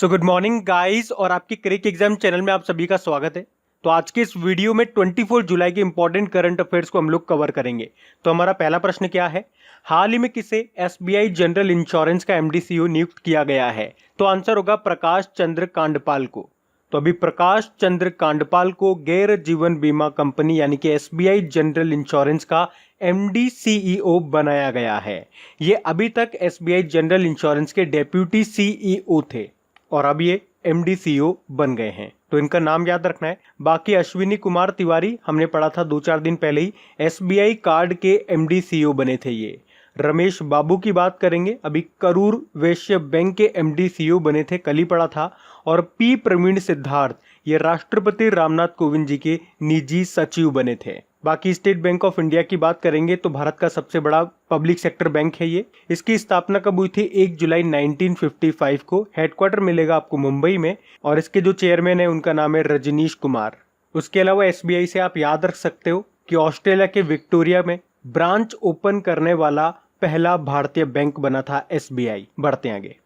So good morning guys और आपके क्रिक exam channel में आप सभी का स्वागत है। तो आज के इस वीडियो में 24 जुलाई के इंपॉर्टेंट करंट अफेयर्स को हम लोग कवर करेंगे। तो हमारा पहला प्रश्न क्या है, हाल ही में किसे एसबीआई जनरल इंश्योरेंस का एमडी सीईओ नियुक्त किया गया है? तो आंसर होगा प्रकाश चंद्र कांडपाल को। तो अभी प्रकाश चंद्र कांडपाल को गैर जीवन बीमा कंपनी यानी कि एसबीआई जनरल इंश्योरेंस का एमडी सीईओ बनाया गया है। ये अभी तक एसबीआई जनरल इंश्योरेंस के डेप्यूटी सीईओ थे और अब ये एमडी सीईओ बन गए हैं, तो इनका नाम याद रखना है। बाकी अश्विनी कुमार तिवारी हमने पढ़ा था 2-4 दिन पहले ही, एसबीआई कार्ड के एमडी सीईओ बने थे ये। रमेश बाबू की बात करेंगे, अभी करूर वैश्य बैंक के एमडी सीईओ बने थे, कल ही पढ़ा था। और पी प्रवीण सिद्धार्थ ये राष्ट्रपति रामनाथ कोविंद जी के निजी सचिव बने थे। बाकी स्टेट बैंक ऑफ इंडिया की बात करेंगे तो भारत का सबसे बड़ा पब्लिक सेक्टर बैंक है ये। इसकी स्थापना कब हुई थी? 1 जुलाई 1955 को। हेडक्वार्टर मिलेगा आपको मुंबई में और इसके जो चेयरमैन है उनका नाम है रजनीश कुमार। उसके अलावा एसबीआई से आप याद रख सकते हो कि ऑस्ट्रेलिया के विक्टोरिया में ब्रांच ओपन करने वाला पहला भारतीय बैंक बना था एसबीआई। बढ़ते हैं आगे।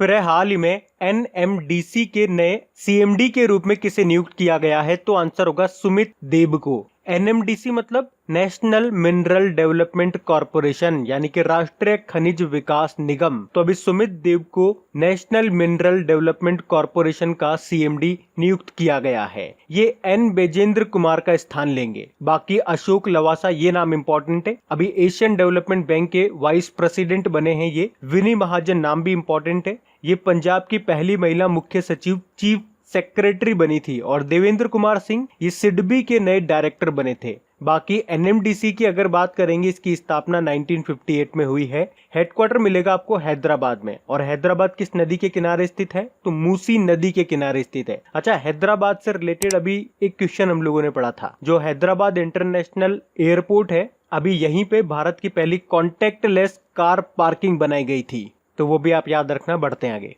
फिर है हाल ही में एनएमडीसी के नए सीएमडी के रूप में किसे नियुक्त किया गया है? तो आंसर होगा सुमित देब को। एनएमडीसी मतलब नेशनल मिनरल डेवलपमेंट कॉरपोरेशन यानी कि राष्ट्रीय खनिज विकास निगम। तो अभी सुमित देव को नेशनल मिनरल डेवलपमेंट कॉरपोरेशन का सीएमडी नियुक्त किया गया है। ये एन बैजेंद्र कुमार का स्थान लेंगे। बाकी अशोक लवासा ये नाम इंपॉर्टेंट है, अभी एशियन डेवलपमेंट बैंक के वाइस प्रेसिडेंट बने हैं ये। विनी महाजन नाम भी इंपॉर्टेंट है, ये पंजाब की पहली महिला मुख्य सचिव चीफ सेक्रेटरी बनी थी। और देवेंद्र कुमार सिंह ये सिडबी के नए डायरेक्टर बने थे। बाकी एनएमडीसी की अगर बात करेंगे, इसकी स्थापना 1958 में हुई है। हेडक्वार्टर मिलेगा आपको हैदराबाद में। और हैदराबाद किस नदी के किनारे स्थित है? तो मूसी नदी के किनारे स्थित है। अच्छा, हैदराबाद से रिलेटेड अभी एक क्वेश्चन हम लोगों ने पढ़ा था। जो हैदराबाद इंटरनेशनल एयरपोर्ट है, अभी यहीं पे भारत की पहली कॉन्टेक्टलेस कार पार्किंग बनाई गई थी, तो वो भी आप याद रखना। बढ़ते हैं आगे।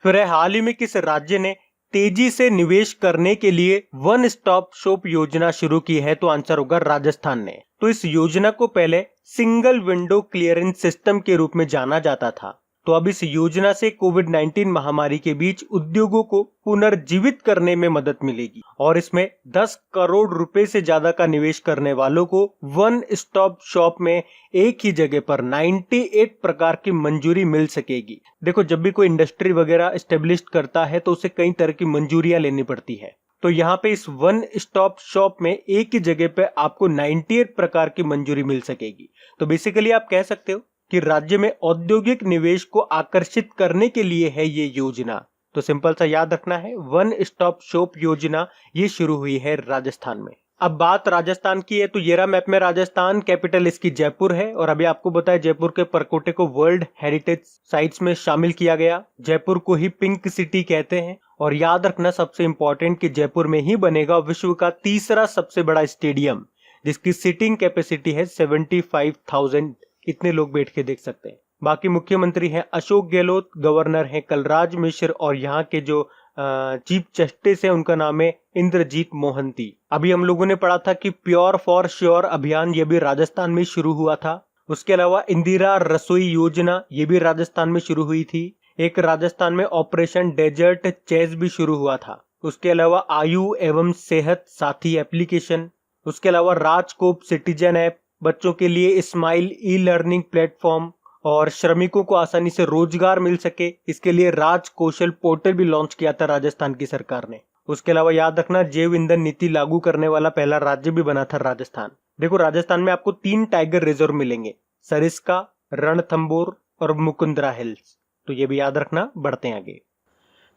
फिर हाल ही में किस राज्य ने तेजी से निवेश करने के लिए वन स्टॉप शॉप योजना शुरू की है? तो आंसर होगा राजस्थान ने। तो इस योजना को पहले सिंगल विंडो क्लियरेंस सिस्टम के रूप में जाना जाता था। तो अब इस योजना से कोविड-19 महामारी के बीच उद्योगों को पुनर्जीवित करने में मदद मिलेगी और इसमें 10 करोड़ रुपए से ज्यादा का निवेश करने वालों को वन स्टॉप शॉप में एक ही जगह पर 98 प्रकार की मंजूरी मिल सकेगी। देखो, जब भी कोई इंडस्ट्री वगैरह एस्टेब्लिश करता है तो उसे कई तरह की मंजूरियां लेनी पड़ती है। तो यहाँ पे इस वन स्टॉप शॉप में एक ही जगह पे आपको 98 प्रकार की मंजूरी मिल सकेगी। तो बेसिकली आप कह सकते हो कि राज्य में औद्योगिक निवेश को आकर्षित करने के लिए है ये योजना। तो सिंपल सा याद रखना है, वन स्टॉप शॉप योजना ये शुरू हुई है राजस्थान में। अब बात राजस्थान की है तो ये रहा मैप में राजस्थान, कैपिटल इसकी जयपुर है। और अभी आपको बताया जयपुर के परकोटे को वर्ल्ड हेरिटेज साइट्स में शामिल किया गया। जयपुर को ही पिंक सिटी कहते हैं। और याद रखना सबसे इंपॉर्टेंट कि जयपुर में ही बनेगा विश्व का तीसरा सबसे बड़ा स्टेडियम, जिसकी सीटिंग कैपेसिटी है 75,000। इतने लोग बैठ के देख सकते हैं। बाकी मुख्यमंत्री हैं अशोक गहलोत, गवर्नर हैं कलराज मिश्र और यहाँ के जो चीफ जस्टिस है उनका नाम है इंद्रजीत मोहंती। अभी हम लोगों ने पढ़ा था कि प्योर फॉर श्योर अभियान ये भी राजस्थान में शुरू हुआ था। उसके अलावा इंदिरा रसोई योजना ये भी राजस्थान में शुरू हुई थी। एक राजस्थान में ऑपरेशन डेजर्ट चेज भी शुरू हुआ था। उसके अलावा आयु एवं सेहत साथी एप्लीकेशन, उसके अलावा राजकोप सिटीजन ऐप, बच्चों के लिए स्माइल ई लर्निंग प्लेटफॉर्म और श्रमिकों को आसानी से रोजगार मिल सके, इसके लिए राज कौशल पोर्टल भी लॉन्च किया था राजस्थान की सरकार ने। उसके अलावा याद रखना जैव ईंधन नीति लागू करने वाला पहला राज्य भी बना था राजस्थान। देखो, राजस्थान में आपको 3 टाइगर रिजर्व मिलेंगे, सरिस्का, रणथंबोर और मुकुंदरा हिल्स। तो ये भी याद रखना। बढ़ते हैं आगे।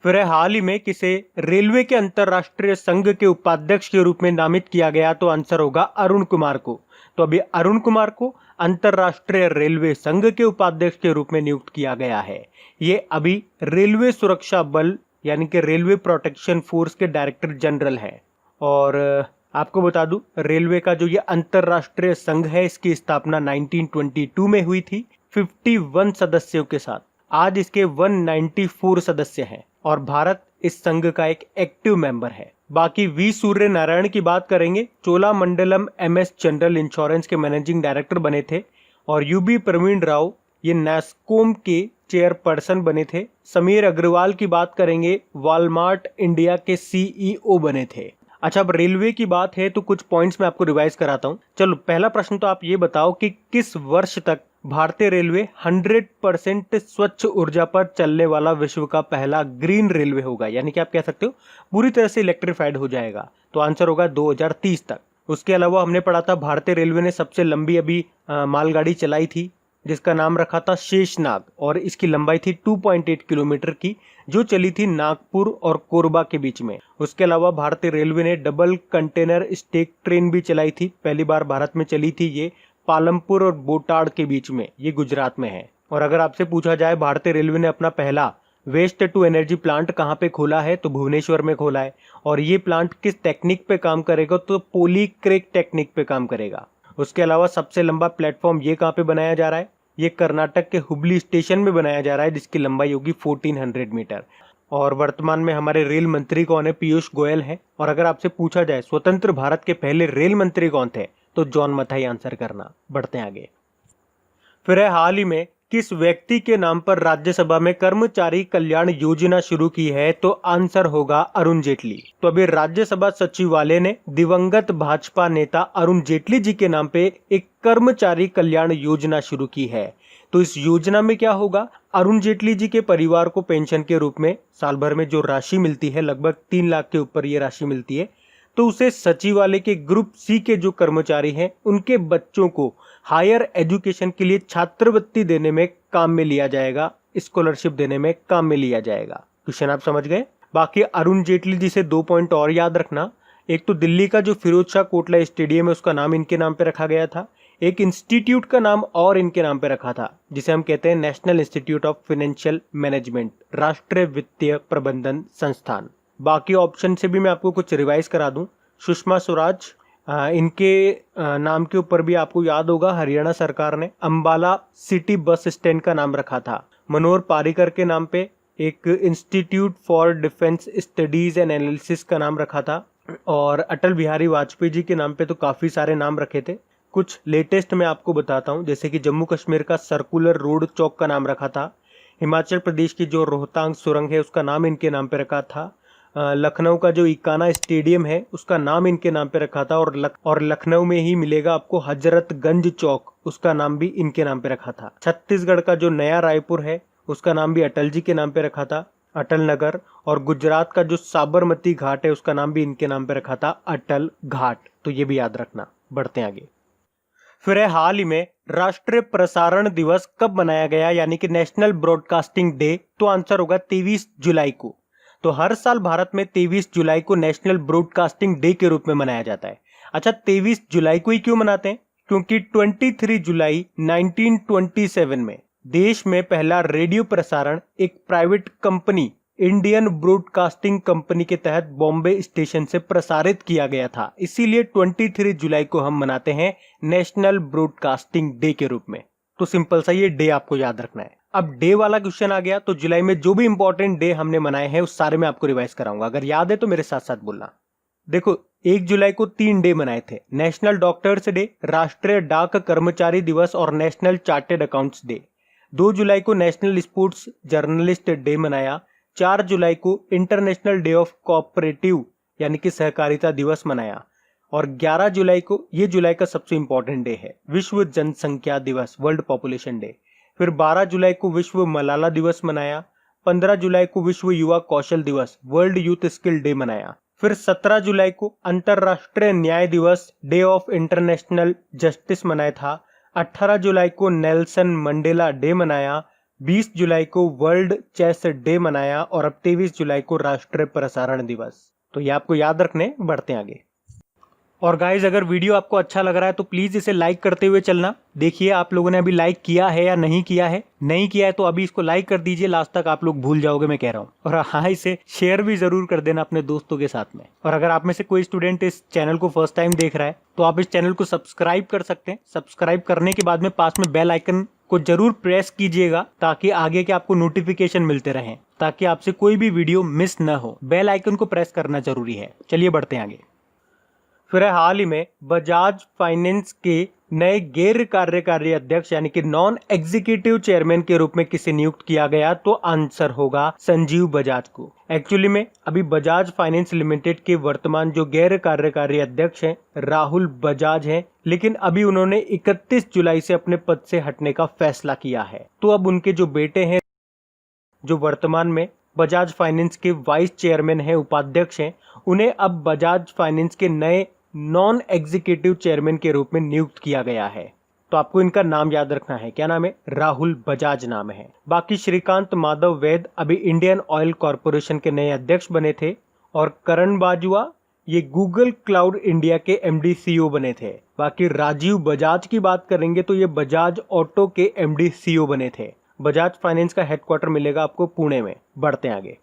फिर हाल ही में किसे रेलवे के अंतरराष्ट्रीय संघ के उपाध्यक्ष के रूप में नामित किया गया? तो आंसर होगा अरुण कुमार को। तो अभी अरुण कुमार को अंतरराष्ट्रीय रेलवे संघ के उपाध्यक्ष के रूप में नियुक्त किया गया है। ये अभी रेलवे सुरक्षा बल यानी कि रेलवे प्रोटेक्शन फोर्स के डायरेक्टर जनरल है। और आपको बता दूं, रेलवे का जो ये अंतरराष्ट्रीय संघ है इसकी स्थापना 1922 में हुई थी 51 सदस्यों के साथ। आज इसके 194 सदस्य हैं और भारत इस संघ का एक एक्टिव मेंबर है। बाकी वी सूर्य नारायण की बात करेंगे, चोलामंडलम एमएस जनरल इंश्योरेंस के मैनेजिंग डायरेक्टर बने थे। और यूबी प्रवीण राव ये नैस्कॉम के चेयरपर्सन बने थे। समीर अग्रवाल की बात करेंगे, वॉलमार्ट इंडिया के CEO बने थे। अच्छा, अब रेलवे की बात है तो कुछ पॉइंट्स मैं आपको रिवाइज कराता हूँ। चलो, पहला प्रश्न तो आप ये बताओ कि किस वर्ष तक भारतीय रेलवे 100% स्वच्छ ऊर्जा पर चलने वाला विश्व का पहला ग्रीन रेलवे होगा, यानी कि आप कह सकते हो पूरी तरह से इलेक्ट्रिफाइड हो जाएगा। तो आंसर होगा 2030 तक। उसके अलावा हमने पढ़ा था भारतीय रेलवे ने सबसे लंबी अभी मालगाड़ी चलाई थी जिसका नाम रखा था शेषनाग, और इसकी लंबाई थी 2.8 किलोमीटर की, जो चली थी नागपुर और कोरबा के बीच में। उसके अलावा भारतीय रेलवे ने डबल कंटेनर स्टेक ट्रेन भी चलाई थी, पहली बार भारत में चली थी ये पालमपुर और बोटाड के बीच में, ये गुजरात में है। और अगर आपसे पूछा जाए भारतीय रेलवे ने अपना पहला वेस्ट टू एनर्जी प्लांट कहाँ पे खोला है, तो भुवनेश्वर में खोला है। और ये प्लांट किस टेक्निक पे काम करेगा, तो पॉलीक्रेक टेक्निक पे काम करेगा। उसके अलावा सबसे लंबा प्लेटफॉर्म ये कहाँ पे बनाया जा रहा है, ये कर्नाटक के हुबली स्टेशन में बनाया जा रहा है, जिसकी लंबाई होगी 1400 मीटर। और वर्तमान में हमारे रेल मंत्री कौन है, पीयूष गोयल है। और अगर आपसे पूछा जाए स्वतंत्र भारत के पहले रेल मंत्री कौन थे, तो जॉन मथाई आंसर करना। बढ़ते हैं आगे। फिर है, हाल ही में किस व्यक्ति के नाम पर राज्यसभा में कर्मचारी कल्याण योजना शुरू की है, तो आंसर होगा अरुण जेटली। तो अभी राज्यसभा सचिवालय ने दिवंगत भाजपा नेता अरुण जेटली जी के नाम पे एक कर्मचारी कल्याण योजना शुरू की है। तो इस योजना में क्या होगा, अरुण जेटली जी के परिवार को पेंशन के रूप में साल भर में जो राशि मिलती है, लगभग 3 लाख के ऊपर ये राशि मिलती है, तो उसे सचिवालय के ग्रुप सी के जो कर्मचारी हैं उनके बच्चों को हायर एजुकेशन के लिए छात्रवृत्ति देने में काम में लिया जाएगा, स्कॉलरशिप देने में काम में लिया जाएगा। क्वेश्चन आप समझ गए। बाकी अरुण जेटली जी से 2 पॉइंट और याद रखना। एक तो दिल्ली का जो फिरोज शाह कोटला स्टेडियम है उसका नाम इनके नाम पे रखा गया था। एक इंस्टीट्यूट का नाम और इनके नाम पे रखा था जिसे हम कहते हैं national institute of financial management, राष्ट्रीय वित्तीय प्रबंधन संस्थान। बाकी ऑप्शन से भी मैं आपको कुछ रिवाइज करा दूं। सुषमा स्वराज, इनके नाम के ऊपर भी आपको याद होगा हरियाणा सरकार ने अंबाला सिटी बस स्टैंड का नाम रखा था। मनोहर पारिकर के नाम पे एक institute for defence studies and analysis का नाम रखा था। और अटल बिहारी वाजपेयी जी के नाम पे तो काफी सारे नाम रखे थे। कुछ लेटेस्ट मैं आपको बताता हूँ, जैसे कि जम्मू कश्मीर का सर्कुलर रोड चौक का नाम रखा था। हिमाचल प्रदेश की जो रोहतांग सुरंग है उसका नाम इनके नाम पे रखा था। लखनऊ का जो इकाना स्टेडियम है उसका नाम इनके नाम पे रखा था। और लखनऊ में ही मिलेगा आपको हजरतगंज चौक, उसका नाम भी इनके नाम पे रखा था। छत्तीसगढ़ का जो नया रायपुर है उसका नाम भी अटल जी के नाम पे रखा था, अटल नगर। और गुजरात का जो साबरमती घाट है उसका नाम भी इनके नाम पे रखा था, अटल घाट। तो ये भी याद रखना। बढ़ते हैं आगे। फिर है, हाल ही में राष्ट्रीय प्रसारण दिवस कब मनाया गया, यानी कि नेशनल ब्रॉडकास्टिंग डे, तो आंसर होगा 23 जुलाई को। तो हर साल भारत में 23 जुलाई को नेशनल ब्रॉडकास्टिंग डे के रूप में मनाया जाता है। अच्छा, 23 जुलाई को ही क्यों मनाते हैं, क्योंकि 23 जुलाई 1927 में देश में पहला रेडियो प्रसारण एक private company Indian broadcasting company के तहत बॉम्बे स्टेशन से प्रसारित किया गया था। इसीलिए 23 जुलाई को हम मनाते हैं नेशनल ब्रॉडकास्टिंग डे के रूप में। तो सिंपल सा ये डे आपको याद रखना है। अब डे वाला क्वेश्चन आ गया, तो जुलाई में जो भी इंपॉर्टेंट डे हमने मनाए हैं उस सारे में आपको रिवाइज कराऊंगा। अगर याद है तो मेरे साथ साथ बोलना। देखो, 1 जुलाई को 3 डे मनाए थे, नेशनल डॉक्टर्स डे, राष्ट्रीय डाक कर्मचारी दिवस और नेशनल चार्टेड अकाउंट्स डे। 2 जुलाई को नेशनल स्पोर्ट्स जर्नलिस्ट डे मनाया। 4 जुलाई को इंटरनेशनल डे ऑफ कोऑपरेटिव यानी कि सहकारिता दिवस मनाया। और 11 जुलाई को, ये जुलाई का सबसे इंपॉर्टेंट डे है, विश्व जनसंख्या दिवस, वर्ल्ड पॉपुलेशन डे। फिर 12 जुलाई को विश्व मलाला दिवस मनाया। 15 जुलाई को विश्व युवा कौशल दिवस, वर्ल्ड यूथ स्किल डे मनाया। फिर 17 जुलाई को अंतरराष्ट्रीय न्याय दिवस, डे ऑफ इंटरनेशनल जस्टिस मनाया था। 18 जुलाई को नेल्सन मंडेला डे मनाया। 20 जुलाई को वर्ल्ड चेस डे मनाया। और अब 23 जुलाई को राष्ट्रीय प्रसारण दिवस। तो ये आपको याद रखने। बढ़ते हैं आगे। और गाइज, अगर वीडियो आपको अच्छा लग रहा है तो प्लीज इसे लाइक करते हुए चलना। देखिए आप लोगों ने अभी लाइक किया है या नहीं किया है। नहीं किया है तो अभी इसको लाइक कर दीजिए, लास्ट तक आप लोग भूल जाओगे मैं कह रहा हूँ। और हाँ, इसे शेयर भी जरूर कर देना अपने दोस्तों के साथ में। और अगर आप में से कोई स्टूडेंट इस चैनल को फर्स्ट टाइम देख रहा है तो आप इस चैनल को सब्सक्राइब कर सकते हैं। सब्सक्राइब करने के बाद में पास में बेल आइकन को जरूर प्रेस कीजिएगा ताकि आगे के आपको नोटिफिकेशन मिलते रहें, ताकि आपसे कोई भी वीडियो मिस न हो। बेल आइकन को प्रेस करना जरूरी है। चलिए बढ़ते हैं आगे। फिर हाल ही में बजाज फाइनेंस के नए गैर कार्यकारी अध्यक्ष यानी कि नॉन एग्जीक्यूटिव चेयरमैन के रूप में किसे नियुक्त किया गया, तो आंसर होगा संजीव बजाज को। एक्चुअली में अभी बजाज फाइनेंस लिमिटेड के वर्तमान जो गैर कार्यकारी अध्यक्ष हैं राहुल बजाज हैं, लेकिन अभी उन्होंने 31 जुलाई से अपने पद से हटने का फैसला किया है। तो अब उनके जो बेटे हैं जो वर्तमान में बजाज फाइनेंस के वाइस चेयरमैन हैं, उपाध्यक्ष हैं, उन्हें अब बजाज फाइनेंस के नए नॉन एग्जीक्यूटिव चेयरमैन के रूप में नियुक्त किया गया है। तो आपको इनका नाम याद रखना है, क्या नाम है? राहुल बजाज नाम है। बाकी श्रीकांत माधव वैद अभी इंडियन ऑयल कॉरपोरेशन के नए अध्यक्ष बने थे, और करण बाजवा ये गूगल क्लाउड इंडिया के एमडी सीईओ बने थे। बाकी राजीव बजाज की बात करेंगे तो ये बजाज ऑटो के एमडी सीईओ बने थे। बजाज फाइनेंस का हेडक्वार्टर मिलेगा आपको पुणे में। बढ़ते हैं आगे।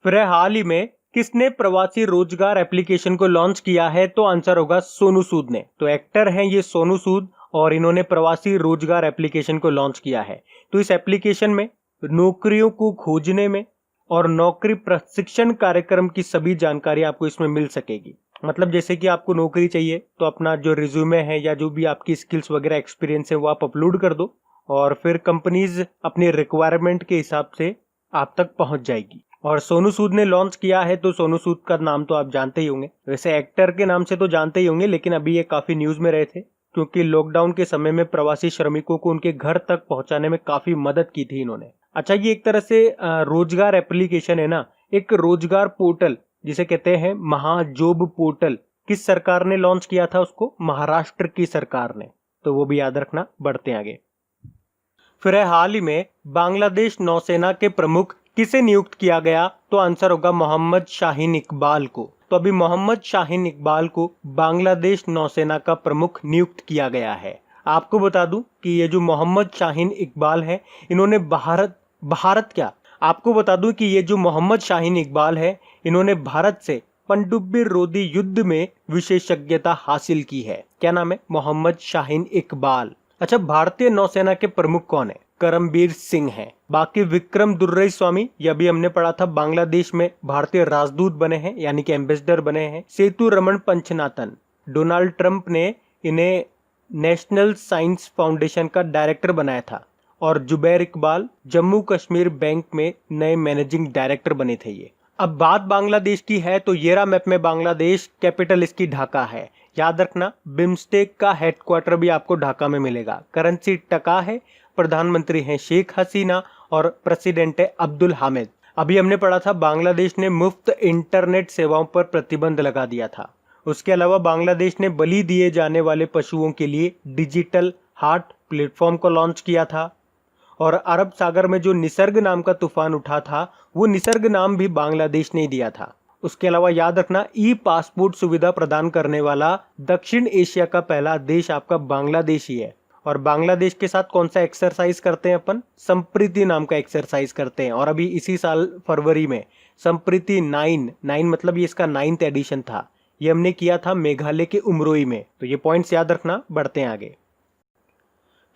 फिर हाल ही में किसने प्रवासी रोजगार एप्लीकेशन को लॉन्च किया है, तो आंसर होगा सोनू सूद ने। तो एक्टर हैं ये सोनू सूद, और इन्होंने प्रवासी रोजगार एप्लीकेशन को लॉन्च किया है। तो इस एप्लीकेशन में नौकरियों को खोजने में और नौकरी प्रशिक्षण कार्यक्रम की सभी जानकारी आपको इसमें मिल सकेगी। मतलब जैसे कि आपको नौकरी चाहिए तो अपना जो रिज्यूमे है या जो भी आपकी स्किल्स वगैरह एक्सपीरियंस है वो आप अपलोड कर दो, और फिर कंपनीज अपनी रिक्वायरमेंट के हिसाब से आप तक पहुंच जाएगी। और सोनू सूद ने लॉन्च किया है, तो सोनू सूद का नाम तो आप जानते ही होंगे। वैसे एक्टर के नाम से तो जानते ही होंगे, लेकिन अभी ये काफी न्यूज में रहे थे क्योंकि लॉकडाउन के समय में प्रवासी श्रमिकों को उनके घर तक पहुंचाने में काफी मदद की थी इन्होंने। अच्छा, ये एक तरह से रोजगार एप्लीकेशन है ना, एक रोजगार पोर्टल जिसे कहते हैं महाजॉब पोर्टल। किस सरकार ने लॉन्च किया था उसको? महाराष्ट्र की सरकार ने। तो वो भी याद रखना। बढ़ते हैं आगे। फिर हाल ही में बांग्लादेश नौसेना के प्रमुख किसे नियुक्त किया गया, तो आंसर होगा मोहम्मद शाहीन इकबाल को। तो अभी मोहम्मद शाहीन इकबाल को बांग्लादेश नौसेना का प्रमुख नियुक्त किया गया है। आपको बता दूं कि ये जो मोहम्मद शाहीन इकबाल है, इन्होंने आपको बता दूं कि ये जो मोहम्मद शाहीन इकबाल है, इन्होंने भारत से पनडुब्बी रोधी युद्ध में विशेषज्ञता हासिल की है। क्या नाम है? मोहम्मद शाहीन इकबाल। अच्छा, भारतीय नौसेना के प्रमुख कौन है? करमबीर सिंह है। बाकी विक्रम दुर्रई स्वामी, यह भी हमने पढ़ा था, बांग्लादेश में भारतीय राजदूत बने हैं यानी कि एम्बेसडर बने हैं। सेतु रमन पंचनाथन, डोनाल्ड ट्रंप ने इन्हें नेशनल साइंस फाउंडेशन का डायरेक्टर बनाया था। और जुबैर इकबाल जम्मू कश्मीर बैंक में नए मैनेजिंग डायरेक्टर बने थे ये। अब बात बांग्लादेश की है तो ये रहा मैप में बांग्लादेश, कैपिटल इसकी ढाका है। याद रखना, बिम्स्टेक का हेडक्वार्टर भी आपको ढाका में मिलेगा। करेंसी टका है, प्रधानमंत्री हैं शेख हसीना, और प्रेसिडेंट है अब्दुल हामिद। अभी हमने पढ़ा था बांग्लादेश ने मुफ्त इंटरनेट सेवाओं पर प्रतिबंध लगा दिया था। उसके अलावा बांग्लादेश ने बलि दिए जाने वाले पशुओं के लिए डिजिटल हार्ट प्लेटफॉर्म को लॉन्च किया था। और अरब सागर में जो निसर्ग नाम का तूफान उठा था, वो निसर्ग नाम भी बांग्लादेश ने दिया था। उसके अलावा याद रखना, ई पासपोर्ट सुविधा प्रदान करने वाला दक्षिण एशिया का पहला देश आपका बांग्लादेश ही है। और बांग्लादेश के साथ कौन सा एक्सरसाइज करते हैं अपन? संप्रीति नाम का एक्सरसाइज करते हैं। और अभी इसी साल फरवरी में संप्रीति 9 मतलब ये इसका 9th एडिशन था, ये हमने किया था मेघालय के उमरोई में। तो ये पॉइंट्स याद रखना। बढ़ते हैं आगे।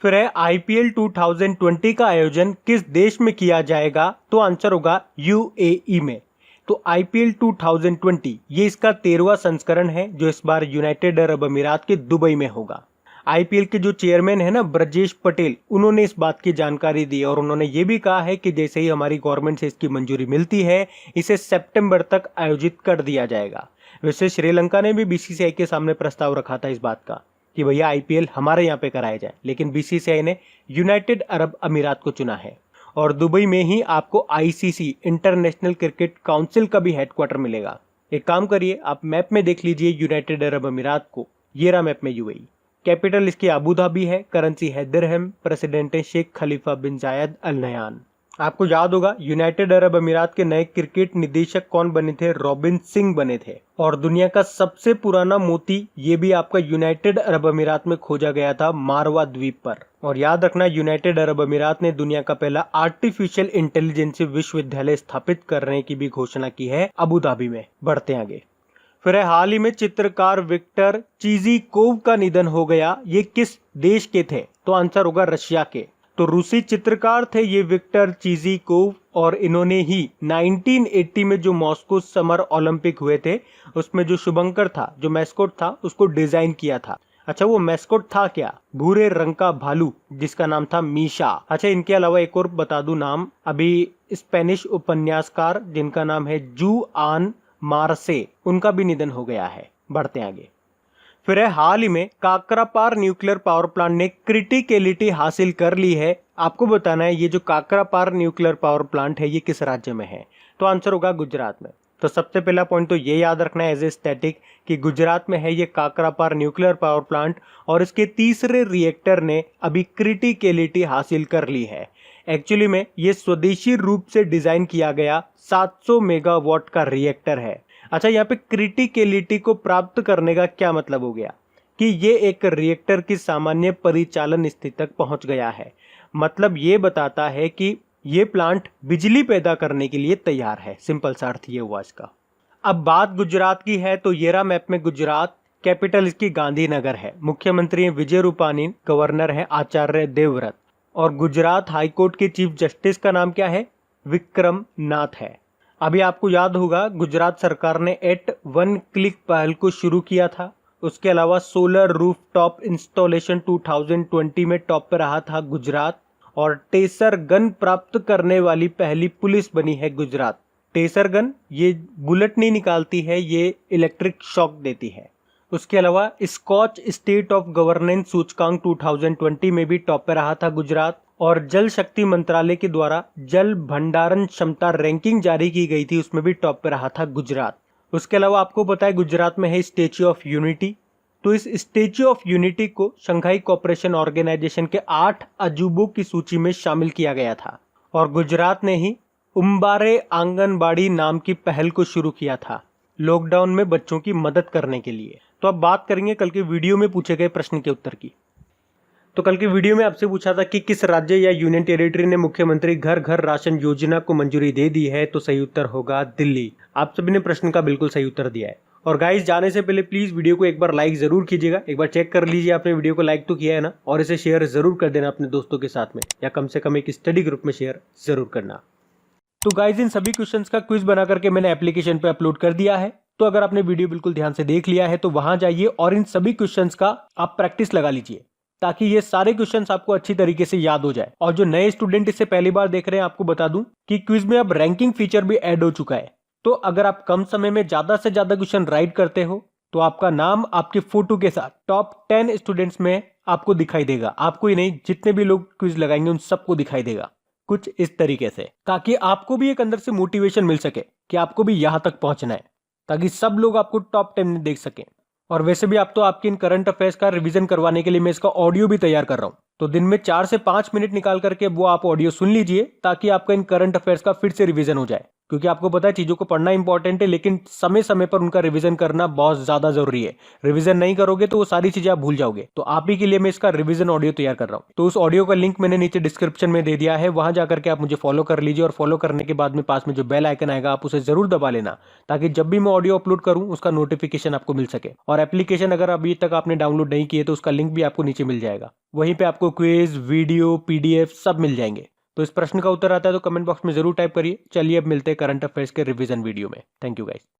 फिर है IPL 2020 का आयोजन किस देश में किया जाएगा, तो आंसर होगा UAE में। तो IPL 2020 ये इसका 13वां संस्करण है जो इस बार यूनाइटेड अरब अमीरात के दुबई में होगा। IPL के जो चेयरमैन है ना ब्रजेश पटेल, उन्होंने इस बात की जानकारी दी, और उन्होंने ये भी कहा है कि जैसे ही हमारी गवर्नमेंट से इसकी मंजूरी मिलती है, इसे सितंबर तक आयोजित कर दिया जाएगा। वैसे श्रीलंका ने भी BCCI के सामने प्रस्ताव रखा था इस बात का कि भैया IPL हमारे यहाँ पे कराया जाए, लेकिन BCCI ने यूनाइटेड अरब अमीरात को चुना है। और दुबई में ही आपको ICC इंटरनेशनल क्रिकेट काउंसिल का भी हेडक्वार्टर मिलेगा। एक काम करिए, आप मैप में देख लीजिए यूनाइटेड अरब अमीरात को। ये रहा मैप में UAE। कैपिटल इसकी अबू धाबी है, करेंसी है दिरहम, प्रेसिडेंट है शेख खलीफा बिन जायद अल नयान। आपको याद होगा यूनाइटेड अरब अमीरात के नए क्रिकेट निदेशक कौन बने थे? रॉबिन सिंह बने थे। और दुनिया का सबसे पुराना मोती ये भी आपका यूनाइटेड अरब अमीरात में खोजा गया था, मारवा द्वीप पर। और याद रखना, यूनाइटेड अरब अमीरात ने दुनिया का पहला आर्टिफिशियल इंटेलिजेंस विश्वविद्यालय स्थापित करने की भी घोषणा की है अबू धाबी में। बढ़ते आगे। फिर हाल ही में चित्रकार विक्टर चीजीकोव का निधन हो गया। ये किस देश के थे? तो आंसर होगा रशिया के। तो रूसी चित्रकार थे ये विक्टर चिज़िकोव, और इन्होंने ही 1980 में जो मॉस्को समर ओलंपिक हुए थे उसमें जो शुभंकर था, जो मैस्कोट था, उसको डिजाइन किया था। अच्छा, वो मैस्कोट था क्या? भूरे रंग का भालू जिसका नाम था मीशा। अच्छा, इनके अलावा एक और बता दूं नाम, अभी स्पेनिश उपन्यासकार जिनका नाम है जुआन मार्से, उनका भी निधन हो गया है। बढ़ते आगे। फिर है, हाल ही में काकरापार न्यूक्लियर पावर प्लांट ने क्रिटिकलिटी हासिल कर ली है। आपको बताना है ये जो काकरापार न्यूक्लियर पावर प्लांट है ये किस राज्य में है? तो आंसर होगा गुजरात में। तो सबसे पहला पॉइंट तो ये याद रखना है एज ए स्टैटिक कि गुजरात में है ये काकरापार न्यूक्लियर पावर प्लांट, और इसके तीसरे रिएक्टर ने अभी क्रिटिकलिटी हासिल कर ली है। एक्चुअली में ये स्वदेशी रूप से डिजाइन किया गया 700 मेगावाट का रिएक्टर है। अच्छा, यहाँ पे क्रिटिकलिटी को प्राप्त करने का क्या मतलब हो गया कि ये एक रिएक्टर की सामान्य परिचालन स्थिति तक पहुंच गया है। मतलब ये बताता है कि ये प्लांट बिजली पैदा करने के लिए तैयार है। सिंपल सा अर्थ ये हुआ इसका। अब बात गुजरात की है तो ये रहा मैप में गुजरात। कैपिटल इसकी गांधीनगर है। मुख्यमंत्री है विजय रूपानी, गवर्नर है आचार्य देवव्रत, और गुजरात हाईकोर्ट के चीफ जस्टिस का नाम क्या है? विक्रम नाथ है। अभी आपको याद होगा गुजरात सरकार ने एट वन क्लिक पहल को शुरू किया था। उसके अलावा सोलर रूफटॉप इंस्टॉलेशन 2020 में टॉप पर रहा था गुजरात, और टेसर गन प्राप्त करने वाली पहली पुलिस बनी है गुजरात। टेसर गन ये बुलेट नहीं निकालती है, ये इलेक्ट्रिक शॉक देती है। उसके अलावा स्कॉच स्टेट ऑफ गवर्नेंस सूचकांक 2020 में भी टॉप पर रहा था गुजरात, और जल शक्ति मंत्रालय के द्वारा जल भंडारण क्षमता रैंकिंग जारी की गई थी, उसमें भी टॉप पे रहा था गुजरात। उसके अलावा आपको पता है गुजरात में है स्टेच्यू ऑफ यूनिटी। तो इस स्टेच्यू ऑफ यूनिटी को शंघाई कोऑपरेशन ऑर्गेनाइजेशन के 8 अजूबों की सूची में शामिल किया गया था, और गुजरात ने ही उम्बारे आंगनबाड़ी नाम की पहल को शुरू किया था लॉकडाउन में बच्चों की मदद करने के लिए। तो अब बात करेंगे कल के वीडियो में पूछे गए प्रश्न के उत्तर की। तो कल की वीडियो में आपसे पूछा था कि किस राज्य या यूनियन टेरिटरी ने मुख्यमंत्री घर घर राशन योजना को मंजूरी दे दी है? तो सही उत्तर होगा दिल्ली। आप सभी ने प्रश्न का बिल्कुल सही उत्तर दिया है। और गाइस, जाने से पहले प्लीज वीडियो को एक बार लाइक जरूर कीजिएगा। एक बार चेक कर लीजिए आपने वीडियो को लाइक तो किया है ना, और इसे शेयर जरूर कर देना अपने दोस्तों के साथ में, या कम से कम एक स्टडी ग्रुप में शेयर जरूर करना। तो गाइज, इन सभी क्वेश्चंस का क्विज बना करके मैंने एप्लीकेशन पे अपलोड कर दिया है। तो अगर आपने वीडियो बिल्कुल ध्यान से देख लिया है तो वहां जाइए और इन सभी क्वेश्चंस का आप प्रैक्टिस लगा लीजिए, ताकि ये सारे क्वेश्चंस आपको अच्छी तरीके से याद हो जाए। और जो नए स्टूडेंट इसे पहली बार देख रहे हैं, आपको बता दूं कि क्विज में अब रैंकिंग फीचर भी ऐड हो चुका है। तो अगर आप कम समय में ज्यादा से ज्यादा क्वेश्चन राइट करते हो तो आपका नाम आपके फोटो के साथ टॉप 10 स्टूडेंट्स में आपको दिखाई देगा। आपको ही नहीं, जितने भी लोग क्विज लगाएंगे उन सबको दिखाई देगा कुछ इस तरीके से, ताकि आपको भी एक अंदर से मोटिवेशन मिल सके कि आपको भी यहां तक पहुंचना है, ताकि सब लोग आपको टॉप 10 में देख सकें। और वैसे भी आप तो आपके इन करंट अफेयर्स का रिवीजन करवाने के लिए मैं इसका ऑडियो भी तैयार कर रहा हूं। तो दिन में 4 से 5 मिनट निकाल करके वो आप ऑडियो सुन लीजिए, ताकि आपका इन करंट अफेयर्स का फिर से रिवीजन हो जाए। क्योंकि आपको पता है चीजों को पढ़ना इंपॉर्टेंट है, लेकिन समय समय पर उनका रिवीजन करना बहुत ज्यादा जरूरी है। रिवीजन नहीं करोगे तो वो सारी चीजें आप भूल जाओगे। तो आप ही के लिए मैं इसका रिवीजन ऑडियो तैयार कर रहा हूँ। तो उस ऑडियो का लिंक मैंने नीचे डिस्क्रिप्शन में दे दिया है, वहां जाकर के आप मुझे फॉलो कर लीजिए। और फॉलो करने के बाद में पास में जो बेल आइकन आएगा आप उसे जरूर दबा लेना, ताकि जब भी मैं ऑडियो अपलोड करूं उसका नोटिफिकेशन आपको मिल सके। और एप्लीकेशन अगर अभी तक आपने डाउनलोड नहीं किए तो उसका लिंक भी आपको नीचे मिल जाएगा। वहीं पे आपको क्विज, वीडियो, पीडीएफ सब मिल जाएंगे। तो इस प्रश्न का उत्तर आता है तो कमेंट बॉक्स में जरूर टाइप करिए। चलिए अब मिलते हैं करंट अफेयर्स के रिवीजन वीडियो में। Thank you guys.